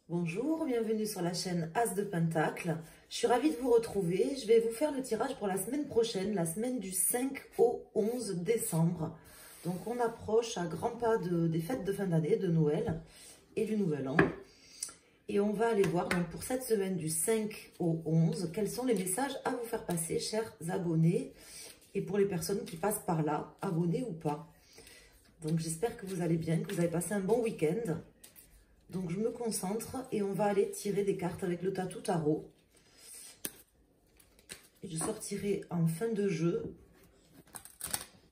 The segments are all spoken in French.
Bonjour, bienvenue sur la chaîne As de Pentacle. Je suis ravie de vous retrouver. Je vais vous faire le tirage pour la semaine prochaine, la semaine du 5 au 11 décembre. Donc on approche à grands pas des fêtes de fin d'année, de Noël et du Nouvel An. Et on va aller voir donc pour cette semaine du 5 au 11, quels sont les messages à vous faire passer, chers abonnés. Et pour les personnes qui passent par là, abonnés ou pas. Donc j'espère que vous allez bien, que vous avez passé un bon week-end. Donc je me concentre et on va aller tirer des cartes avec le Tatou Tarot. Et je sortirai en fin de jeu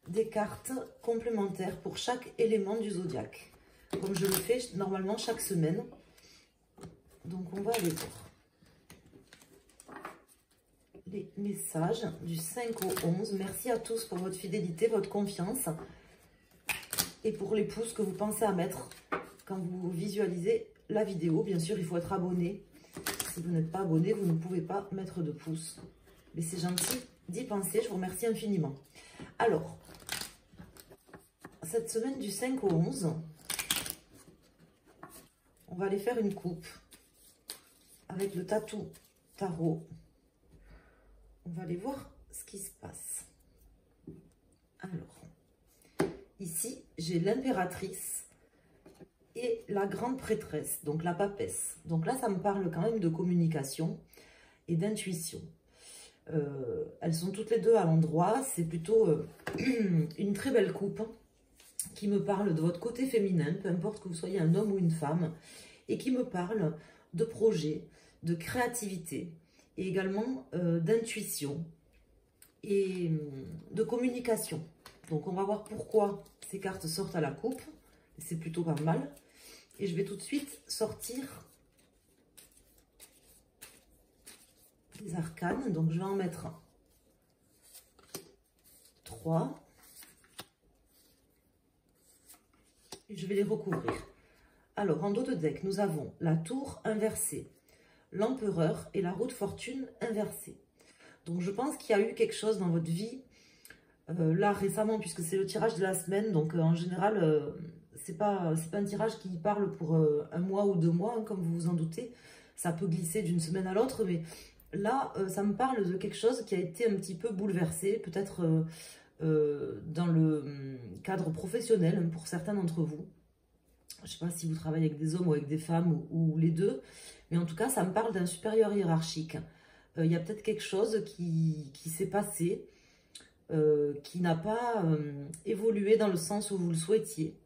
des cartes complémentaires pour chaque élément du zodiaque. Comme je le fais normalement chaque semaine. Donc on va aller voir les messages du 5 au 11. Merci à tous pour votre fidélité, votre confiance. Et pour les pouces que vous pensez à mettre quand vous visualisez la vidéo. Bien sûr, il faut être abonné. Si vous n'êtes pas abonné, vous ne pouvez pas mettre de pouce. Mais c'est gentil d'y penser. Je vous remercie infiniment. Alors, cette semaine du 5 au 11, on va aller faire une coupe avec le Tatou Tarot. On va aller voir ce qui se passe. Alors, ici, j'ai l'impératrice et la grande prêtresse, donc la papesse. Donc là, ça me parle quand même de communication et d'intuition. Elles sont toutes les deux à l'endroit. C'est plutôt une très belle coupe qui me parle de votre côté féminin, peu importe que vous soyez un homme ou une femme, et qui me parle de projet, de créativité, et également d'intuition et de communication. Donc on va voir pourquoi ces cartes sortent à la coupe. C'est plutôt pas mal. Et je vais tout de suite sortir les arcanes. Donc je vais en mettre 3. Et je vais les recouvrir. Alors en dos de deck, nous avons la tour inversée, l'empereur et la roue de fortune inversée. Donc je pense qu'il y a eu quelque chose dans votre vie là récemment, puisque c'est le tirage de la semaine. Donc en général, c'est pas un tirage qui parle pour un mois ou 2 mois, hein, comme vous vous en doutez. Ça peut glisser d'une semaine à l'autre, mais là, ça me parle de quelque chose qui a été un petit peu bouleversé, peut-être dans le cadre professionnel pour certains d'entre vous. Je ne sais pas si vous travaillez avec des hommes ou avec des femmes ou les deux, mais en tout cas, ça me parle d'un supérieur hiérarchique. Il y a peut-être quelque chose qui s'est passé, qui n'a pas évolué dans le sens où vous le souhaitiez,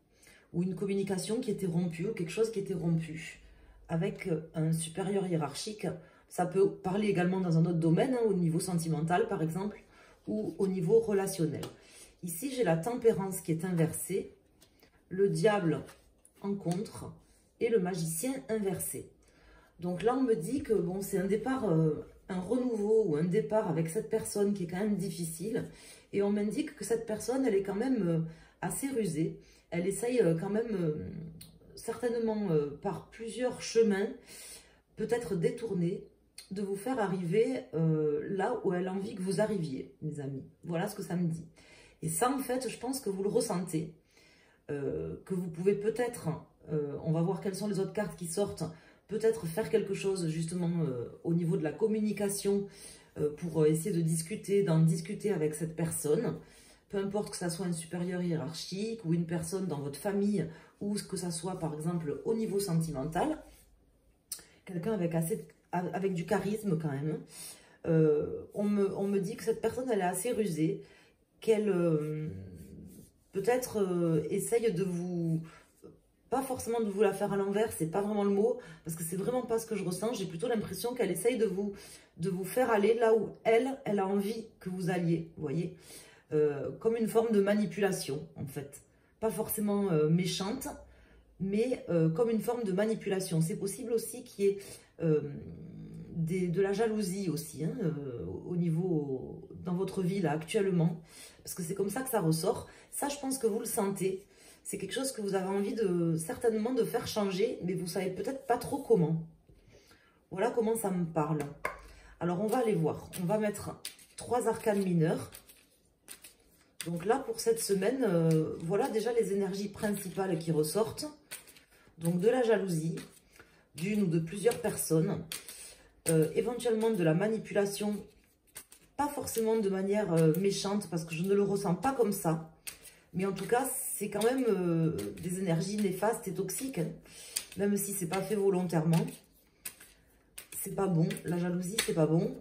ou une communication qui était rompue, ou quelque chose qui était rompu avec un supérieur hiérarchique. Ça peut parler également dans un autre domaine, hein, au niveau sentimental par exemple, ou au niveau relationnel. Ici, j'ai la tempérance qui est inversée, le diable en contre et le magicien inversé. Donc là, on me dit que bon, c'est un départ, un renouveau ou un départ avec cette personne qui est quand même difficile. Et on m'indique que cette personne, elle est quand même assez rusée. Elle essaye quand même, certainement par plusieurs chemins, peut-être détournés, de vous faire arriver là où elle a envie que vous arriviez, mes amis. Voilà ce que ça me dit. Et ça, en fait, je pense que vous le ressentez. Que vous pouvez peut-être, on va voir quelles sont les autres cartes qui sortent, peut-être faire quelque chose justement au niveau de la communication pour essayer de discuter, d'en discuter avec cette personne. Peu importe que ça soit un supérieur hiérarchique ou une personne dans votre famille ou que ça soit par exemple au niveau sentimental. Quelqu'un avec du charisme quand même. On me dit que cette personne elle est assez rusée, qu'elle peut-être essaye de vous... Pas forcément de vous la faire à l'envers, c'est pas vraiment le mot, parce que c'est vraiment pas ce que je ressens. J'ai plutôt l'impression qu'elle essaye de vous faire aller là où elle a envie que vous alliez, vous voyez. Comme une forme de manipulation, en fait. Pas forcément méchante, mais comme une forme de manipulation. C'est possible aussi qu'il y ait de la jalousie aussi, hein, au niveau, dans votre vie là, actuellement. Parce que c'est comme ça que ça ressort. Ça, je pense que vous le sentez. C'est quelque chose que vous avez envie certainement de faire changer, mais vous savez peut-être pas trop comment. Voilà comment ça me parle. Alors, on va aller voir. On va mettre 3 arcanes mineures. Donc là, pour cette semaine, voilà déjà les énergies principales qui ressortent. Donc de la jalousie, d'une ou de plusieurs personnes. Éventuellement de la manipulation, pas forcément de manière méchante, parce que je ne le ressens pas comme ça. Mais en tout cas, c'est quand même des énergies néfastes et toxiques, hein, même si c'est pas fait volontairement. C'est pas bon. La jalousie, c'est pas bon.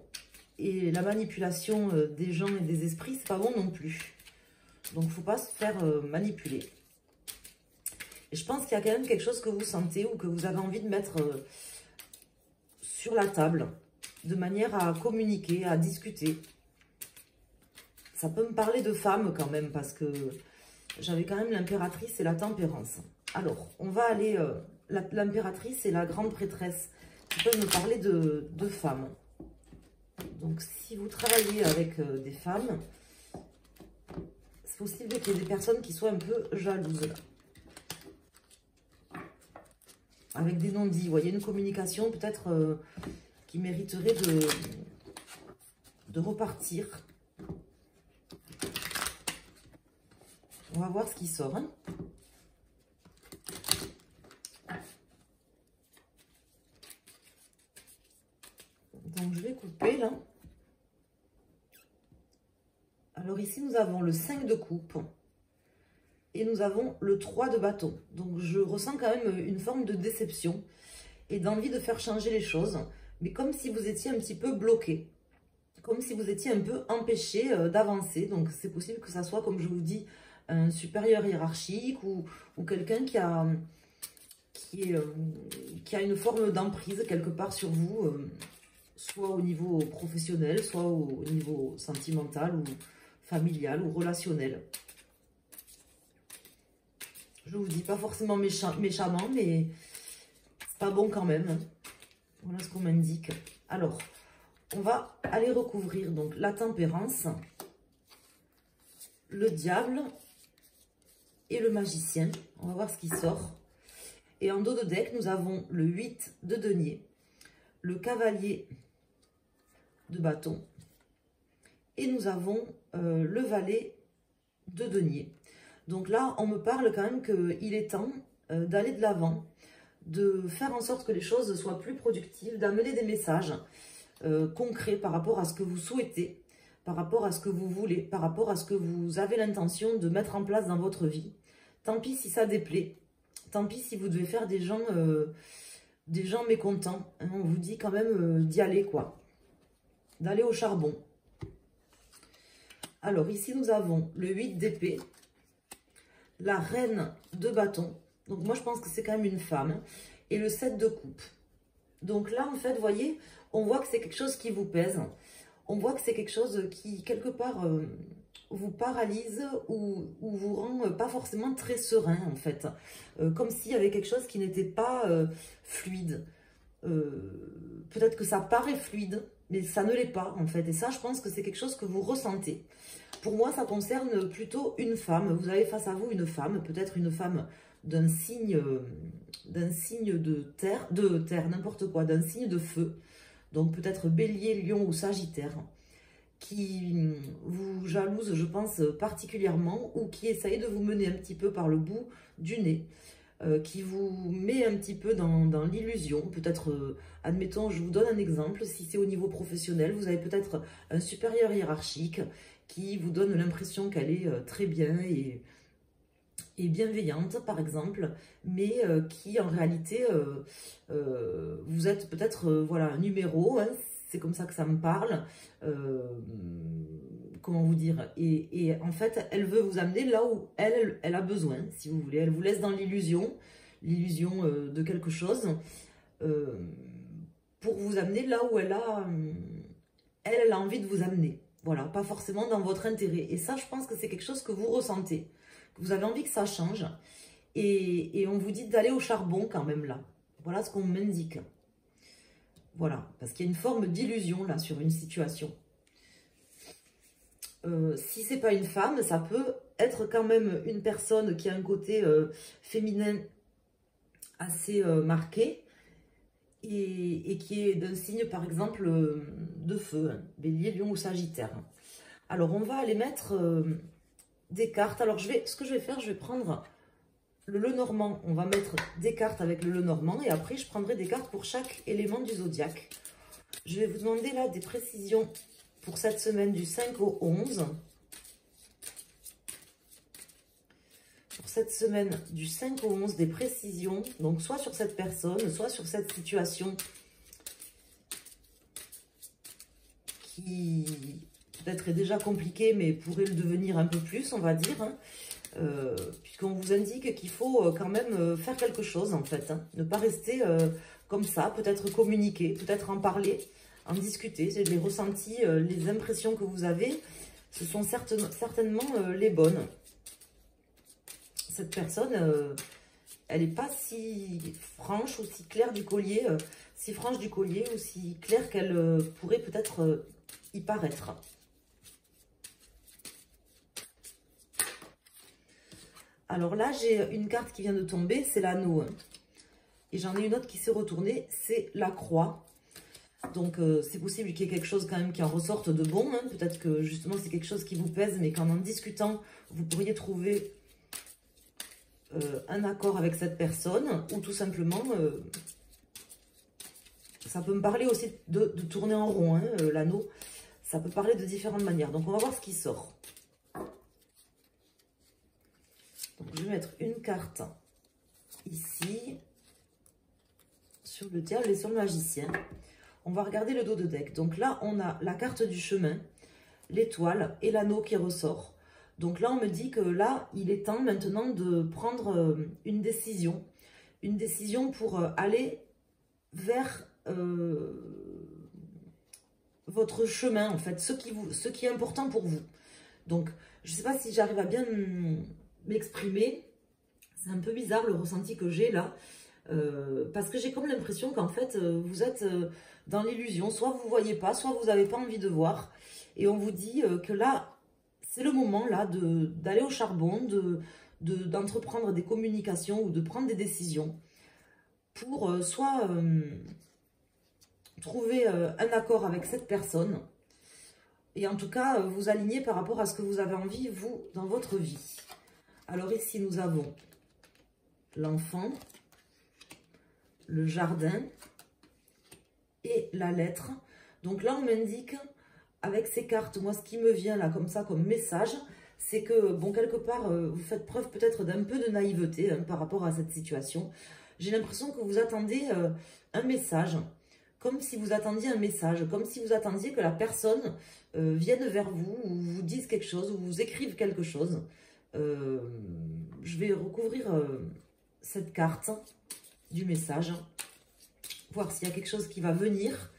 Et la manipulation des gens et des esprits, c'est pas bon non plus. Donc, il ne faut pas se faire manipuler. Et je pense qu'il y a quand même quelque chose que vous sentez ou que vous avez envie de mettre sur la table, de manière à communiquer, à discuter. Ça peut me parler de femmes quand même, parce que j'avais quand même l'impératrice et la tempérance. Alors, on va aller... l'impératrice et la grande prêtresse qui peuvent me parler de femmes. Donc, si vous travaillez avec des femmes, c'est possible qu'il y ait des personnes qui soient un peu jalouses. Avec des non-dits, vous voyez, une communication peut-être qui mériterait de repartir. On va voir ce qui sort. Hein. Donc, je vais couper là. Alors ici, nous avons le 5 de coupe. Et nous avons le 3 de bâton. Donc, je ressens quand même une forme de déception et d'envie de faire changer les choses. Mais comme si vous étiez un petit peu bloqué. Comme si vous étiez un peu empêché d'avancer. Donc, c'est possible que ça soit, comme je vous dis, un supérieur hiérarchique ou quelqu'un qui a une forme d'emprise quelque part sur vous, soit au niveau professionnel, soit au niveau sentimental ou familial ou relationnel. Je vous dis pas forcément méchamment, mais c'est pas bon quand même. Hein. Voilà ce qu'on m'indique. Alors, on va aller recouvrir donc la tempérance, le diable et le magicien. On va voir ce qui sort. Et en dos de deck, nous avons le 8 de denier, le cavalier de bâton et nous avons le valet de denier. Donc là, on me parle quand même qu'il est temps d'aller de l'avant, de faire en sorte que les choses soient plus productives, d'amener des messages concrets par rapport à ce que vous souhaitez, par rapport à ce que vous voulez, par rapport à ce que vous avez l'intention de mettre en place dans votre vie. Tant pis si ça déplaît, tant pis si vous devez faire des gens mécontents. Hein, on vous dit quand même d'y aller, quoi. D'aller au charbon. Alors ici, nous avons le 8 d'épée, la reine de bâton. Donc moi, je pense que c'est quand même une femme. Et le 7 de coupe. Donc là, en fait, vous voyez, on voit que c'est quelque chose qui vous pèse. On voit que c'est quelque chose qui, quelque part, vous paralyse ou vous rend pas forcément très serein, en fait. Comme s'il y avait quelque chose qui n'était pas fluide. Peut-être que ça paraît fluide, mais ça ne l'est pas, en fait. Et ça, je pense que c'est quelque chose que vous ressentez. Pour moi, ça concerne plutôt une femme. Vous avez face à vous une femme, peut-être une femme d'un signe de terre, n'importe quoi, d'un signe de feu. Donc peut-être bélier, lion ou sagittaire, qui vous jalouse, je pense, particulièrement, ou qui essaye de vous mener un petit peu par le bout du nez, qui vous met un petit peu dans l'illusion. Peut-être, admettons, je vous donne un exemple, si c'est au niveau professionnel, vous avez peut-être un supérieur hiérarchique qui vous donne l'impression qu'elle est très bien et bienveillante, par exemple, mais qui en réalité, vous êtes peut-être voilà, un numéro, hein, c'est comme ça que ça me parle, comment vous dire, et en fait, elle veut vous amener là où elle a besoin, si vous voulez, elle vous laisse dans l'illusion de quelque chose, pour vous amener là où elle a envie de vous amener, voilà, pas forcément dans votre intérêt, et ça, je pense que c'est quelque chose que vous ressentez. Vous avez envie que ça change. Et on vous dit d'aller au charbon quand même là. Voilà ce qu'on m'indique. Voilà, parce qu'il y a une forme d'illusion là sur une situation. Si c'est pas une femme, ça peut être quand même une personne qui a un côté féminin assez marqué. Et qui est d'un signe par exemple de feu, hein, bélier, lion ou sagittaire. Alors on va aller mettre... des cartes. Alors, ce que je vais faire, je vais prendre le Lenormand, on va mettre des cartes avec le Lenormand. Et après, je prendrai des cartes pour chaque élément du zodiaque. Je vais vous demander là des précisions pour cette semaine du 5 au 11. Pour cette semaine du 5 au 11, des précisions. Donc, soit sur cette personne, soit sur cette situation qui peut-être est déjà compliquée, mais pourrait le devenir un peu plus, on va dire. Hein. Puisqu'on vous indique qu'il faut quand même faire quelque chose, en fait. Hein. Ne pas rester comme ça, peut-être communiquer, peut-être en parler, en discuter. C'est les ressentis, les impressions que vous avez, ce sont certainement les bonnes. Cette personne, elle n'est pas si franche ou si claire du collier, si franche du collier ou si claire qu'elle pourrait peut-être y paraître. Alors là, j'ai une carte qui vient de tomber, c'est l'anneau. Hein. Et j'en ai une autre qui s'est retournée, c'est la croix. Donc, c'est possible qu'il y ait quelque chose quand même qui en ressorte de bon. Hein. Peut-être que justement, c'est quelque chose qui vous pèse, mais qu'en discutant, vous pourriez trouver un accord avec cette personne. Ou tout simplement, ça peut me parler aussi de tourner en rond, hein, l'anneau. Ça peut parler de différentes manières. Donc, on va voir ce qui sort. Donc, je vais mettre une carte ici, sur le diable et sur le magicien. On va regarder le dos de deck. Donc là, on a la carte du chemin, l'étoile et l'anneau qui ressort. Donc là, on me dit que là, il est temps maintenant de prendre une décision. Une décision pour aller vers votre chemin, en fait, ce qui est important pour vous. Donc, je ne sais pas si j'arrive à bien m'exprimer. C'est un peu bizarre le ressenti que j'ai là. Parce que j'ai comme l'impression qu'en fait, vous êtes dans l'illusion. Soit vous ne voyez pas, soit vous n'avez pas envie de voir. Et on vous dit que là, c'est le moment là d'aller au charbon, d'entreprendre des communications ou de prendre des décisions pour soit trouver un accord avec cette personne et en tout cas vous aligner par rapport à ce que vous avez envie, vous, dans votre vie. Alors ici, nous avons l'enfant, le jardin et la lettre. Donc là, on m'indique, avec ces cartes, moi, ce qui me vient là, comme ça, comme message, c'est que, bon, quelque part, vous faites preuve peut-être d'un peu de naïveté hein, par rapport à cette situation. J'ai l'impression que vous attendez un message, comme si vous attendiez un message, comme si vous attendiez que la personne vienne vers vous, ou vous dise quelque chose, ou vous écrive quelque chose. Je vais recouvrir cette carte du message, voir s'il y a quelque chose qui va venir.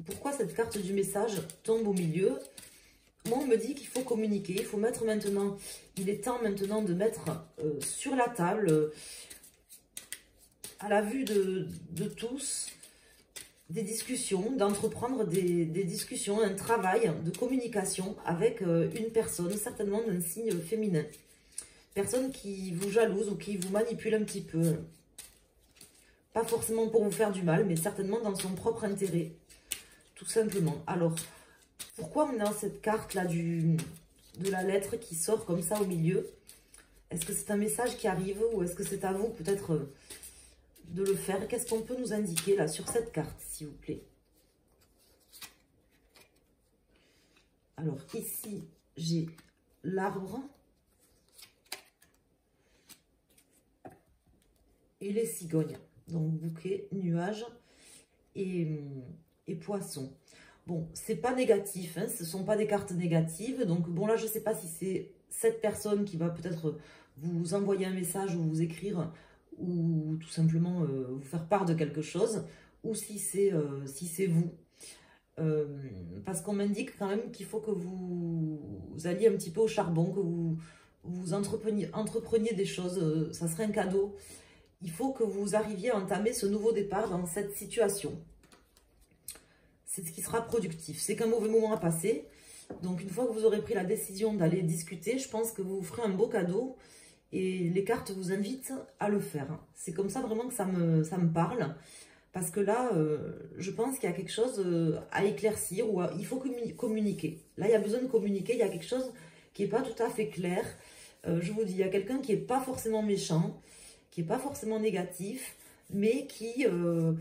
Pourquoi cette carte du message tombe au milieu? Moi, on me dit qu'il faut communiquer, il faut mettre maintenant, il est temps maintenant de mettre sur la table, à la vue de tous, des discussions, d'entreprendre des discussions, un travail de communication avec une personne, certainement d'un signe féminin. Personne qui vous jalouse ou qui vous manipule un petit peu. Pas forcément pour vous faire du mal, mais certainement dans son propre intérêt. Tout simplement. Alors, pourquoi on a cette carte-là de la lettre qui sort comme ça au milieu? Est-ce que c'est un message qui arrive ou est-ce que c'est à vous peut-être de le faire? Qu'est-ce qu'on peut nous indiquer là sur cette carte, s'il vous plaît? Alors, ici, j'ai l'arbre et les cigognes. Donc, bouquet, nuages et poissons. Bon, c'est pas négatif, hein, ce ne sont pas des cartes négatives. Donc, bon, là, je ne sais pas si c'est cette personne qui va peut-être vous envoyer un message ou vous écrire ou tout simplement vous faire part de quelque chose, ou si c'est vous. Parce qu'on m'indique quand même qu'il faut que vous alliez un petit peu au charbon, que vous entrepreniez des choses, ça serait un cadeau. Il faut que vous arriviez à entamer ce nouveau départ dans cette situation. C'est ce qui sera productif. C'est qu'un mauvais moment à passer. Donc, une fois que vous aurez pris la décision d'aller discuter, je pense que vous ferez un beau cadeau. Et les cartes vous invitent à le faire. C'est comme ça vraiment que ça me parle. Parce que là, je pense qu'il y a quelque chose à éclaircir. Ou il faut communiquer. Là, il y a besoin de communiquer. Il y a quelque chose qui n'est pas tout à fait clair. Je vous dis, il y a quelqu'un qui n'est pas forcément méchant, qui n'est pas forcément négatif, mais qui veut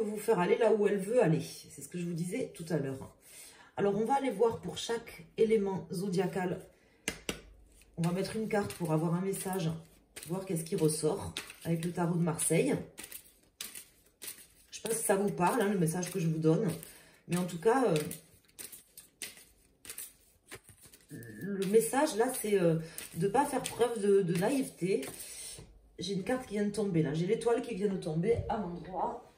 vous faire aller là où elle veut aller. C'est ce que je vous disais tout à l'heure. Alors, on va aller voir pour chaque élément zodiacal. On va mettre une carte pour avoir un message, voir qu'est-ce qui ressort avec le tarot de Marseille. Je ne sais pas si ça vous parle, hein, le message que je vous donne. Mais en tout cas, le message, là, c'est de ne pas faire preuve de naïveté. J'ai une carte qui vient de tomber, là. J'ai l'étoile qui vient de tomber à l'endroit.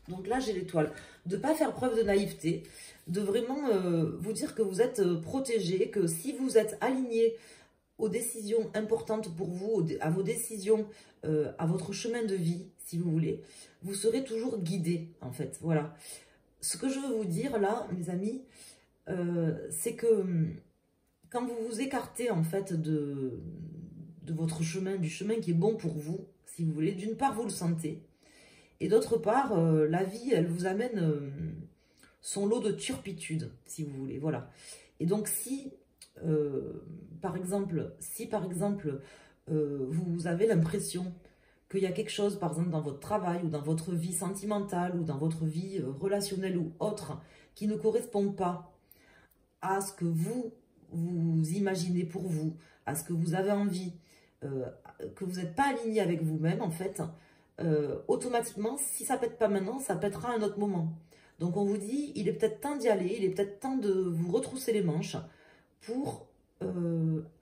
Donc là, j'ai l'étoile. De ne pas faire preuve de naïveté. De vraiment vous dire que vous êtes protégé. Que si vous êtes aligné aux décisions importantes pour vous, à vos décisions, à votre chemin de vie, si vous voulez, vous serez toujours guidé, en fait. Voilà. Ce que je veux vous dire, là, mes amis, c'est que quand vous vous écartez, en fait, de votre chemin, du chemin qui est bon pour vous, si vous voulez, d'une part, vous le sentez, et d'autre part, la vie, elle vous amène son lot de turpitude, si vous voulez, voilà. Et donc, si, par exemple, vous avez l'impression qu'il y a quelque chose, par exemple, dans votre travail, ou dans votre vie sentimentale, ou dans votre vie relationnelle ou autre, qui ne correspond pas à ce que vous imaginez pour vous, à ce que vous avez envie, que vous n'êtes pas aligné avec vous-même, en fait, automatiquement, si ça ne pète pas maintenant, ça pètera à un autre moment. Donc on vous dit, il est peut-être temps d'y aller, il est peut-être temps de vous retrousser les manches pour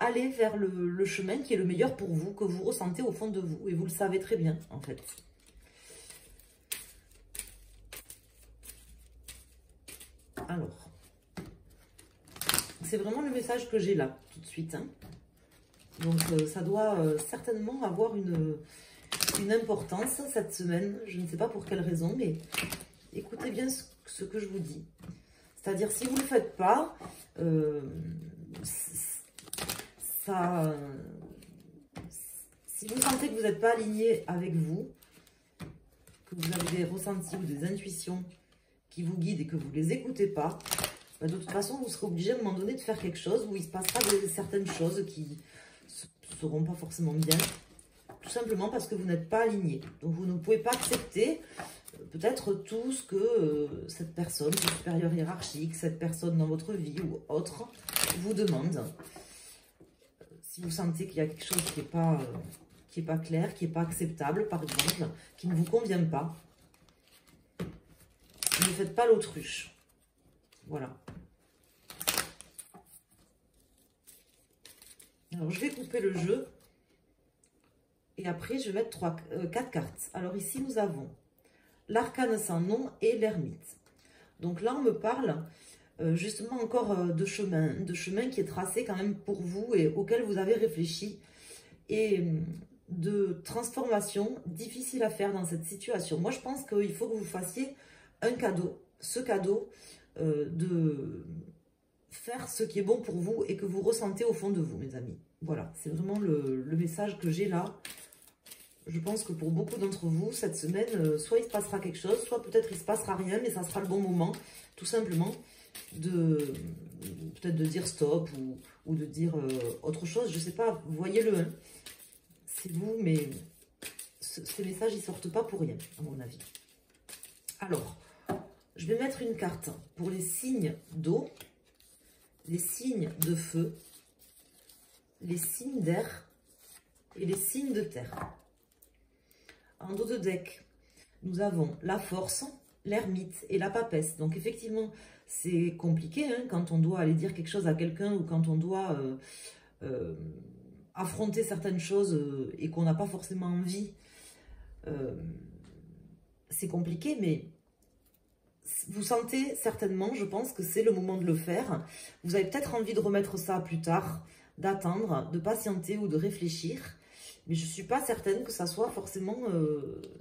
aller vers le chemin qui est le meilleur pour vous, que vous ressentez au fond de vous. Et vous le savez très bien, en fait. Alors, c'est vraiment le message que j'ai là, tout de suite. Hein. Donc ça doit certainement avoir une importance cette semaine. Je ne sais pas pour quelle raison, mais écoutez bien ce que je vous dis. C'est-à-dire, si vous ne le faites pas, si vous sentez que vous n'êtes pas aligné avec vous, que vous avez des ressentis ou des intuitions qui vous guident et que vous ne les écoutez pas, bah de toute façon, vous serez obligé à un moment donné de faire quelque chose où il se passera certaines choses qui ne seront pas forcément bien. Tout simplement parce que vous n'êtes pas aligné. Donc, vous ne pouvez pas accepter peut-être tout ce que cette personne, ce supérieur hiérarchique, cette personne dans votre vie ou autre, vous demande. Si vous sentez qu'il y a quelque chose qui n'est pas clair, qui n'est pas acceptable, par exemple, qui ne vous convient pas, ne faites pas l'autruche. Voilà. Alors, je vais couper le jeu. Et après, je vais mettre 4 cartes. Alors ici, nous avons l'arcane sans nom et l'ermite. Donc là, on me parle justement encore de chemin qui est tracé quand même pour vous et auquel vous avez réfléchi. Et de transformation difficile à faire dans cette situation. Moi, je pense qu'il faut que vous fassiez un cadeau. Ce cadeau de faire ce qui est bon pour vous et que vous ressentez au fond de vous, mes amis. Voilà, c'est vraiment le message que j'ai là. Je pense que pour beaucoup d'entre vous, cette semaine, soit il se passera quelque chose, soit peut-être il ne se passera rien, mais ça sera le bon moment, tout simplement, peut-être de dire stop ou de dire autre chose. Je ne sais pas, vous voyez-le, hein. C'est vous, mais ces messages, ils ne sortent pas pour rien, à mon avis. Alors, je vais mettre une carte pour les signes d'eau, les signes de feu, les signes d'air et les signes de terre. En dos de deck, nous avons la force, l'ermite et la papesse. Donc effectivement, c'est compliqué hein, quand on doit aller dire quelque chose à quelqu'un ou quand on doit affronter certaines choses et qu'on n'a pas forcément envie. C'est compliqué, mais vous sentez certainement, je pense que c'est le moment de le faire. Vous avez peut-être envie de remettre ça plus tard, d'attendre, de patienter ou de réfléchir. Mais je ne suis pas certaine que ça soit forcément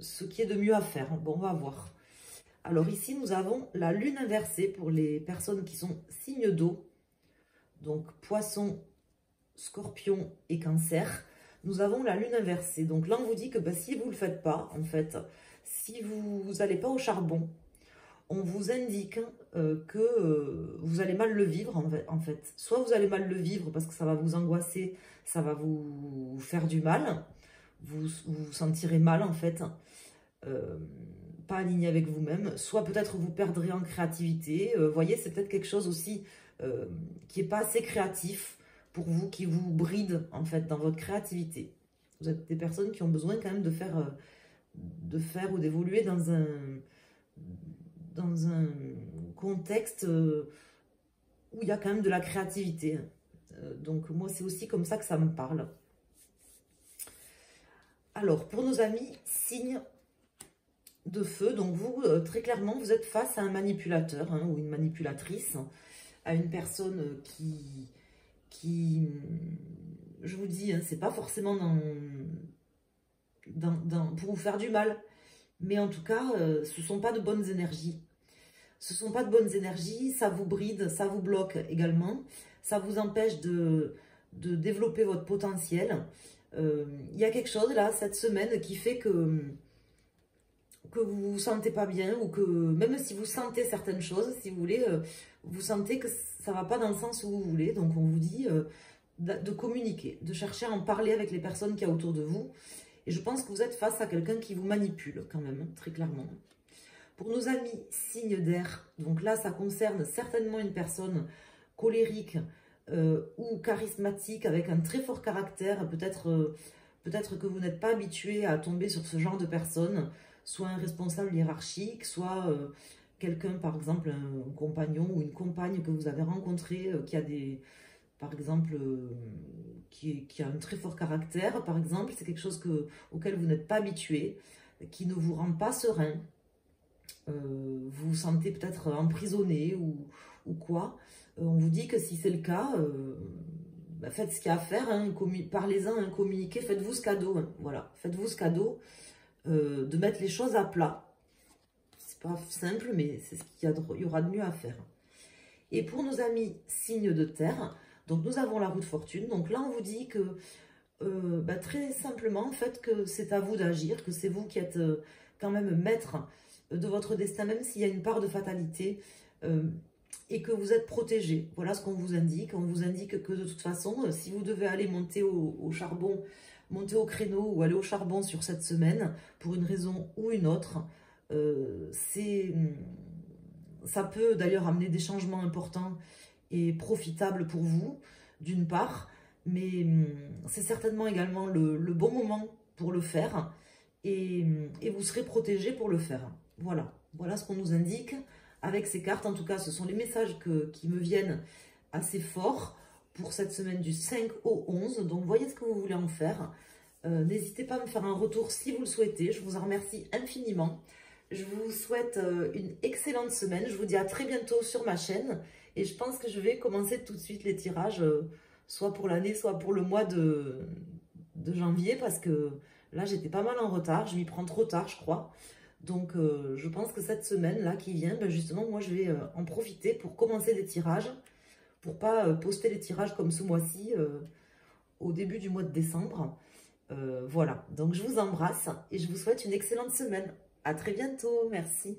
ce qui est de mieux à faire. Bon, on va voir. Alors ici, nous avons la lune inversée pour les personnes qui sont signes d'eau. Donc, poisson, scorpion et cancer. Nous avons la lune inversée. Donc là, on vous dit que bah, si vous ne le faites pas, en fait, si vous n'allez pas au charbon, on vous indique que vous allez mal le vivre en fait. Soit vous allez mal le vivre parce que ça va vous angoisser, ça va vous faire du mal, vous sentirez mal en fait, pas aligné avec vous-même. Soit peut-être vous perdrez en créativité. Voyez, c'est peut-être quelque chose aussi qui n'est pas assez créatif pour vous, qui vous bride en fait dans votre créativité. Vous êtes des personnes qui ont besoin quand même de faire ou d'évoluer dans un contexte où il y a quand même de la créativité. Donc moi, c'est aussi comme ça que ça me parle. Alors, pour nos amis, signe de feu, donc vous, très clairement, vous êtes face à un manipulateur hein, ou une manipulatrice, à une personne qui je vous dis, hein, c'est pas forcément pour vous faire du mal, mais en tout cas, ce ne sont pas de bonnes énergies. Ce ne sont pas de bonnes énergies, ça vous bride, ça vous bloque également, ça vous empêche de développer votre potentiel. Il y a quelque chose là, cette semaine, qui fait que vous vous sentez pas bien, ou que même si vous sentez certaines choses, si vous voulez, vous sentez que ça va pas dans le sens où vous voulez. Donc on vous dit de communiquer, de chercher à en parler avec les personnes qu'il y a autour de vous. Et je pense que vous êtes face à quelqu'un qui vous manipule quand même, très clairement. Pour nos amis signes d'air, donc là ça concerne certainement une personne colérique ou charismatique avec un très fort caractère. Peut-être que vous n'êtes pas habitué à tomber sur ce genre de personne, soit un responsable hiérarchique, soit quelqu'un, par exemple, un compagnon ou une compagne que vous avez rencontré, qui a par exemple, qui a un très fort caractère, par exemple. C'est quelque chose auquel vous n'êtes pas habitué, qui ne vous rend pas serein. Vous vous sentez peut-être emprisonné ou quoi. On vous dit que si c'est le cas, faites ce qu'il y a à faire, hein, parlez-en, hein, communiquez, faites-vous ce cadeau. Hein, voilà, faites-vous ce cadeau de mettre les choses à plat. C'est pas simple, mais c'est ce qu'il y aura de mieux à faire. Et pour nos amis signes de terre, donc nous avons la roue de fortune. Donc là, on vous dit que très simplement, en fait, que c'est à vous d'agir, que c'est vous qui êtes quand même maître de votre destin, même s'il y a une part de fatalité, et que vous êtes protégé. Voilà ce qu'on vous indique. On vous indique que de toute façon, si vous devez aller monter au charbon, monter au créneau ou aller au charbon sur cette semaine, pour une raison ou une autre, ça peut d'ailleurs amener des changements importants et profitables pour vous, d'une part, mais c'est certainement également le bon moment pour le faire, et vous serez protégé pour le faire. Voilà ce qu'on nous indique avec ces cartes. En tout cas, ce sont les messages qui me viennent assez forts pour cette semaine du 5 au 11. Donc, voyez ce que vous voulez en faire. N'hésitez pas à me faire un retour si vous le souhaitez. Je vous en remercie infiniment. Je vous souhaite une excellente semaine. Je vous dis à très bientôt sur ma chaîne. Et je pense que je vais commencer tout de suite les tirages, soit pour l'année, soit pour le mois de janvier, parce que là, j'étais pas mal en retard. Je m'y prends trop tard, je crois. Donc, je pense que cette semaine-là qui vient, justement, moi, je vais en profiter pour commencer des tirages, pour pas poster les tirages comme ce mois-ci, au début du mois de décembre. Voilà, donc je vous embrasse et je vous souhaite une excellente semaine. À très bientôt, merci.